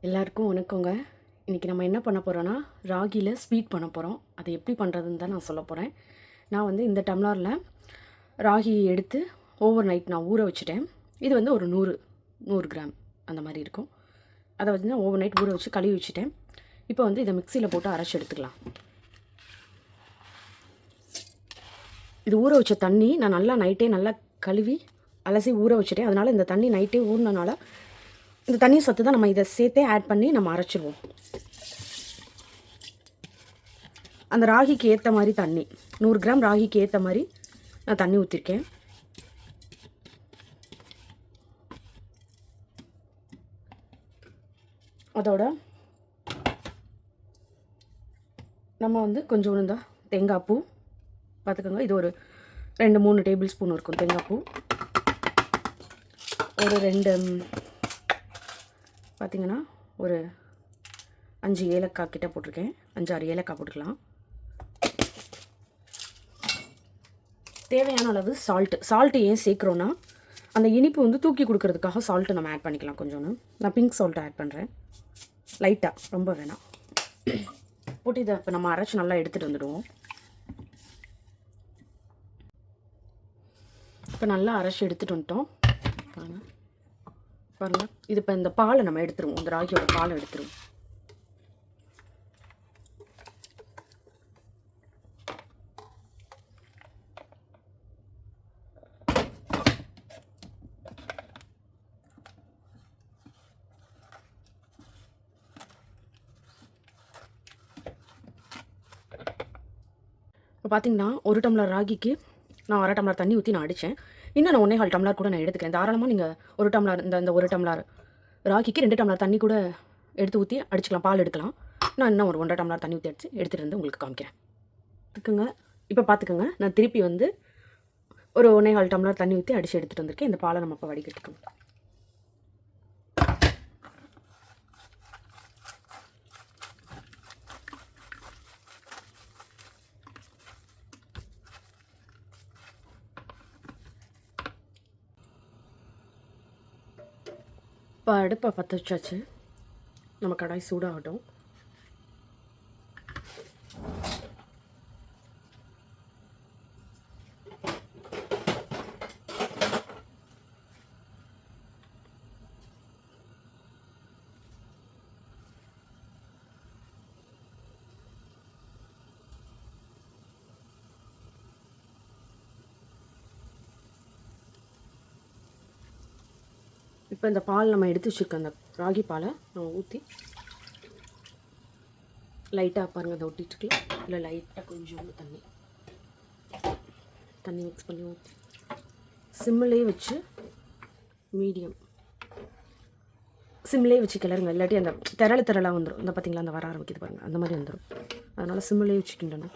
எல்லாருக்கும் வணக்கங்க. இன்றைக்கி நம்ம என்ன பண்ண போகிறோன்னா, ராகியில் ஸ்வீட் பண்ண போகிறோம். அதை எப்படி பண்ணுறதுன்னு தான் நான் சொல்ல போகிறேன். நான் வந்து இந்த டம்ளரில் ராகி எடுத்து ஓவர் நைட் நான் ஊற வச்சுட்டேன். இது வந்து ஒரு 100 கிராம் அந்த மாதிரி இருக்கும். அதை வந்து நான் ஓவர் நைட் ஊற வச்சு கழுவி வச்சுட்டேன். இப்போ வந்து இதை மிக்சியில் போட்டு அரைச்சி எடுத்துக்கலாம். இது ஊற வச்ச தண்ணி நான் நல்லா நைட்டே நல்லா கழுவி அலசி ஊற வச்சுட்டேன். அதனால் இந்த தண்ணி நைட்டே ஊறினனால இந்த தண்ணி சத்து தான் நம்ம இதை சேர்த்தே ஆட் பண்ணி நம்ம அரைச்சிடுவோம். அந்த ராகிக்கு ஏற்ற மாதிரி தண்ணி 100 கிராம் ராகிக்கு ஏற்ற மாதிரி நான் தண்ணி ஊற்றிருக்கேன். அதோட நம்ம வந்து கொஞ்சோண்டு தான் தேங்காய் பூ பார்த்துக்கோங்க. இது ஒரு 2-3 டேபிள் ஸ்பூன் இருக்கும் தேங்காய் பூ. ஒரு 2 பார்த்திங்கன்னா ஒரு 5 ஏலக்காய் கிட்ட போட்டிருக்கேன். 5-6 ஏலக்காய் போட்டுக்கலாம். தேவையான அளவு சால்ட்டு ஏன் சேர்க்குறோன்னா, அந்த இனிப்பு வந்து தூக்கி கொடுக்கறதுக்காக சால்ட்டு நம்ம ஆட் பண்ணிக்கலாம். கொஞ்சோன்னு நான் பிங்க் சால்ட்டு ஆட் பண்ணுறேன், லைட்டாக, ரொம்ப வேணாம். போட்டு இதை இப்போ நம்ம அரைச்சி நல்லா எடுத்துகிட்டு வந்துடுவோம். இப்போ நல்லா அரைச்சி எடுத்துகிட்டு வந்துட்டோம் பாருங்கள். இது இப்போ இந்த பாலை நம்ம எடுத்துருவோம், இந்த ராகியோட பாலை எடுத்துருவோம். இப்போ பார்த்தீங்கன்னா 1 டம்ளர் ராகிக்கு நான் 1/2 டம்ளர் தண்ணி ஊற்றி நான் அடித்தேன். இன்னும் நான் 1.25 டம்ளர் கூட நான் எடுத்துக்கிறேன். தாராளமாக நீங்கள் 1 டம்ளர் இந்த 1 டம்ளர் ராகிக்கு 2 டம்ளர் தண்ணி கூட எடுத்து ஊற்றி அடிச்சுக்கலாம், பால் எடுக்கலாம். நான் இன்னும் ஒரு 1.5 டம்ளர் தண்ணி ஊற்றி எடுத்துகிட்டு வந்து உங்களுக்கு காமிக்கிறேன். இருக்குங்க. இப்போ பார்த்துக்கோங்க, நான் திருப்பி வந்து ஒரு 1.25 டம்ளர் தண்ணி ஊற்றி அடித்து எடுத்துகிட்டு வந்திருக்கேன். இந்த பாலை நம்ம இப்போ வடிகட்டிக்கணும். இப்போ அடுப்பை பற்ற வச்சாச்சு. நம்ம கடாய் சூடாகட்டும். இப்போ இந்த பால் நம்ம எடுத்து வச்சுருக்க அந்த ராகி பாலை நம்ம ஊற்றி லைட்டாக பாருங்கள், அதை ஒட்டிட்டுருக்கலாம். இல்லை லைட்டாக கொஞ்சோண்டு தண்ணி மிக்ஸ் பண்ணி ஊற்றி சிம்மிலே வச்சு சிம்மிலே வச்சு கிளறுங்க. இல்லாட்டி அந்த திரளாக வந்துடும். இந்த பார்த்திங்களா, அந்த வர ஆரம்பிக்குது பாருங்கள், அந்த மாதிரி வந்துடும். அதனால் சிம்மிலே வச்சு கிண்டணும்.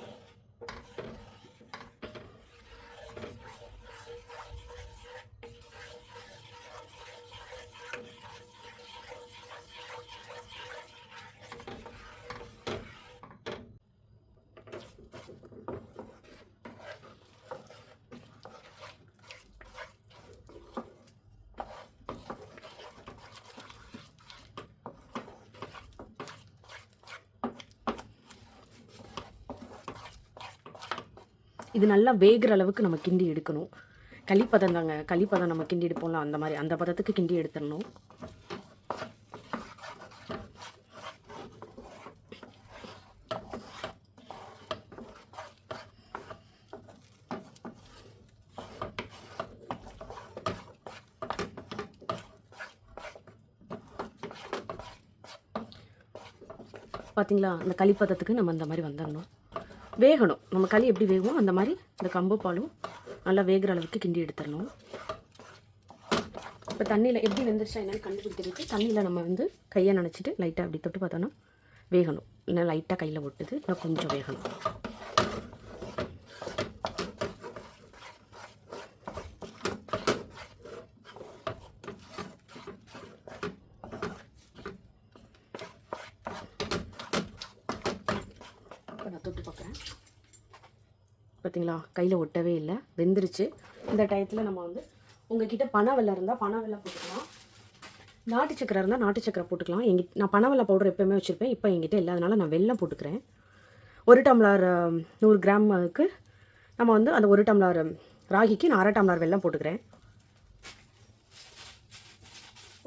இது நல்லா வேகிற அளவுக்கு நம்ம கிண்டி எடுக்கணும். களிப்பதம் தாங்க, களிப்பதம் நம்ம கிண்டி எடுப்போம்ல, அந்த மாதிரி அந்த பதத்துக்கு கிண்டி எடுத்துடணும். பார்த்தீங்களா, அந்த களிப்பதத்துக்கு நம்ம அந்த மாதிரி வந்துடணும். வேகணும். நம்ம களி எப்படி வேகும் அந்த மாதிரி இந்த கம்பு பாலும் நல்லா வேகிற அளவுக்கு கிண்டி எடுத்துடணும். இப்போ தண்ணியில் எப்படி வெந்துருச்சா என்னன்னு கண்டுபிடிக்கிறதுக்கு தண்ணியில் நம்ம வந்து கையை நனைச்சிட்டு லைட்டாக அப்படி தொட்டு பார்த்தோன்னா வேகணும். இன்னும் லைட்டாக கையில் ஒட்டுது, இன்னும் கொஞ்சம் வேகணும். இப்போ நான் தொட்டு பார்க்குறேன். பார்த்தீங்களா, கையில் ஒட்டவே இல்லை, வெந்துருச்சு. இந்த டயத்தில் நம்ம வந்து உங்ககிட்ட பனை வெல்லம் இருந்தால் பனை வெல்லம் போட்டுக்கலாம். நாட்டு சக்கரை இருந்தால் நாட்டு சக்கரை போட்டுக்கலாம். நான் பனவெல்ல பவுடர் எப்போயுமே வச்சுருப்பேன். இப்போ என்கிட்ட இல்லாதனால நான் வெல்லம் போட்டுக்கிறேன். 1 டம்ளர் 100 கிராமுக்கு நம்ம வந்து அந்த 1 டம்ளர் ராகிக்கு நான் 1/2 டம்ளர் வெல்லம் போட்டுக்கிறேன்.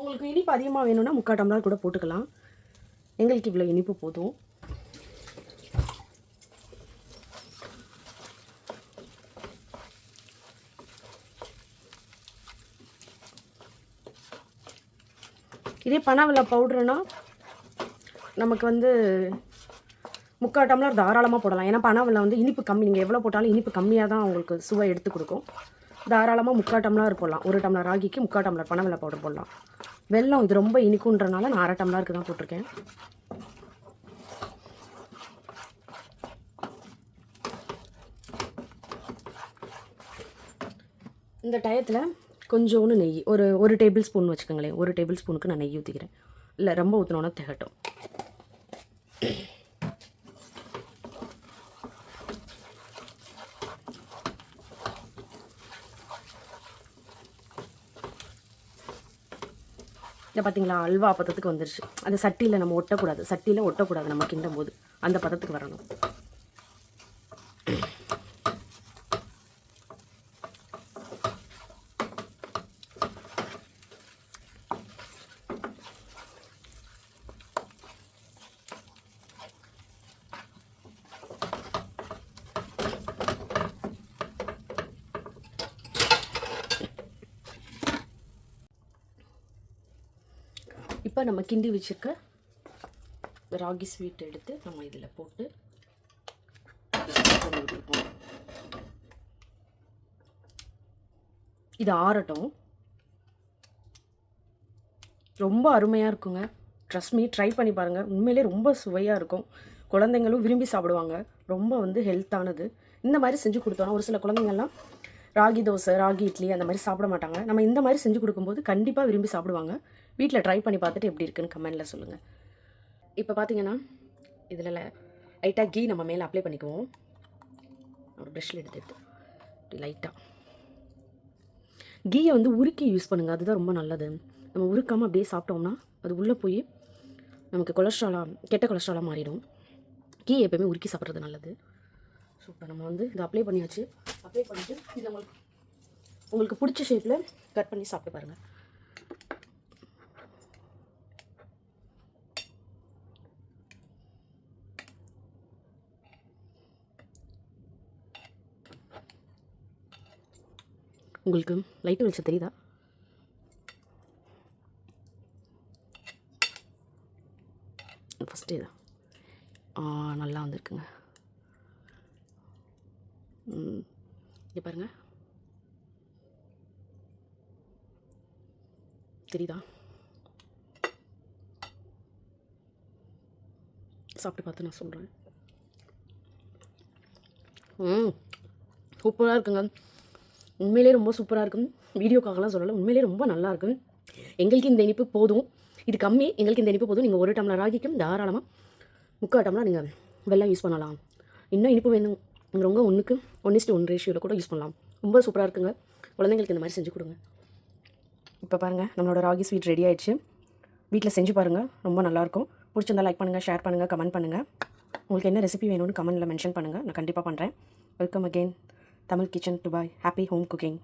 உங்களுக்கு இனிப்பு அதிகமாக வேணும்னா 3/4 டம்ளர் கூட போட்டுக்கலாம். எங்களுக்கு இவ்வளோ இனிப்பு போதும். இதே பனவெல்ல பவுடர்னா நமக்கு வந்து 3/4 டம்ளர் தாராளமாக போடலாம். ஏன்னா பனவெல்லம் வந்து இனிப்பு கம்மி. நீங்கள் எவ்வளோ போட்டாலும் இனிப்பு கம்மியாக தான் உங்களுக்கு சுவை எடுத்து கொடுக்கும். தாராளமாக 3/4 டம்ளர் போடலாம். 1 டம்ளர் ராகிக்கு 3/4 டம்ளர் பனவெல்ல பவுடர் போடலாம். வெல்லம் இது ரொம்ப இனிக்குன்றனால நான் 1/2 டம்ளருக்கு தான் போட்டிருக்கேன். இந்த டயத்தில் கொஞ்சோண்டு நெய், ஒரு டேபிள் ஸ்பூன் வச்சுக்கோங்களேன். 1 டேபிள் ஸ்பூனுக்கு நான் நெய் ஊற்றிக்கிறேன். இல்லை ரொம்ப ஊற்றினோன்னா திகட்டும். இதை பார்த்தீங்களா, அல்வா பதத்துக்கு வந்துருச்சு. அந்த சட்டியில் நம்ம ஒட்டக்கூடாது. நம்ம கிண்டும் போது அந்த பதத்துக்கு வரணும். இப்போ நம்ம கிண்டி வச்சுருக்க ராகி ஸ்வீட் எடுத்து நம்ம இதில் போட்டு விட்டுருப்போம். இது ஆறட்டும். ரொம்ப அருமையாக இருக்குங்க. ட்ரஸ்ட் மீ, ட்ரை பண்ணி பாருங்கள். உண்மையிலே ரொம்ப சுவையாக இருக்கும். குழந்தைங்களும் விரும்பி சாப்பிடுவாங்க. ரொம்ப வந்து ஹெல்த்தானது. இந்த மாதிரி செஞ்சு கொடுத்தோன்னா ஒரு சில குழந்தைங்கள்லாம் ராகி தோசை, ராகி இட்லி அந்த மாதிரி சாப்பிட மாட்டாங்க. நம்ம இந்த மாதிரி செஞ்சு கொடுக்கும்போது கண்டிப்பாக விரும்பி சாப்பிடுவாங்க. வீட்டில் ட்ரை பண்ணி பார்த்துட்டு எப்படி இருக்குன்னு கமெண்டில் சொல்லுங்கள். இப்போ பார்த்தீங்கன்னா இதில் லைட்டாக கீ நம்ம மேலே அப்ளை பண்ணிக்குவோம். ஒரு ப்ரஷ்ஷில் எடுத்து லைட்டாக கீயை வந்து உருக்கி யூஸ் பண்ணுங்கள். அதுதான் ரொம்ப நல்லது. நம்ம உருக்காமல் அப்படியே சாப்பிட்டோம்னா அது உள்ளே போய் நமக்கு கெட்ட கொலஸ்ட்ராலாக மாறிடும். கீ எப்போயுமே உருக்கி சாப்பிட்றது நல்லது. ஸோ இப்போ நம்ம வந்து இதை அப்ளை பண்ணியாச்சு. அப்ளை பண்ணிவிட்டு இதை உங்களுக்கு பிடிச்ச ஷேப்பில் கட் பண்ணி சாப்பிட்டு பாருங்கள். உங்களுக்கு லைட்டு வெளிச்சம் தெரியுதா? ஃபஸ்ட்டு இதான் நல்லா வந்திருக்குங்க. இங்கே பாருங்கள், தெரியுதா? சாப்பிட்டு பார்த்து நான் சொல்கிறேன். சூப்பராக இருக்குங்க. உண்மையிலே ரொம்ப சூப்பராக இருக்கும். வீடியோக்காகலாம் சொல்லலை, உண்மையிலே ரொம்ப நல்லாயிருக்கும். எங்களுக்கு இந்த இனிப்பு போதும். இது கம்மி, எங்களுக்கு இந்த இனிப்பு போதும். நீங்கள் 1 டம்ளர் ராகிக்கும் தாராளமாக 3/4 டம்ளர் நீங்கள் வெல்லம் யூஸ் பண்ணலாம். இன்னும் இனிப்பு வேணுங்கிறவங்க 1:1 ரேஷியோவில் கூட யூஸ் பண்ணலாம். ரொம்ப சூப்பராக இருக்குங்க. குழந்தைங்களுக்கு இந்த மாதிரி செஞ்சு கொடுங்க. இப்போ பாருங்கள், நம்மளோட ராகி ஸ்வீட் ரெடி ஆயிடுச்சு. வீட்டில் செஞ்சு பாருங்கள், ரொம்ப நல்லாயிருக்கும். பிடிச்சிருந்தா லைக் பண்ணுங்கள், ஷேர் பண்ணுங்கள், கமெண்ட் பண்ணுங்கள். உங்களுக்கு என்ன ரெசிபி வேணும்னு கமெண்ட்டில் மென்ஷன் பண்ணுங்கள். நான் கண்டிப்பாக பண்ணுறேன். Welcome again Tamil kitchen Dubai. Happy home cooking.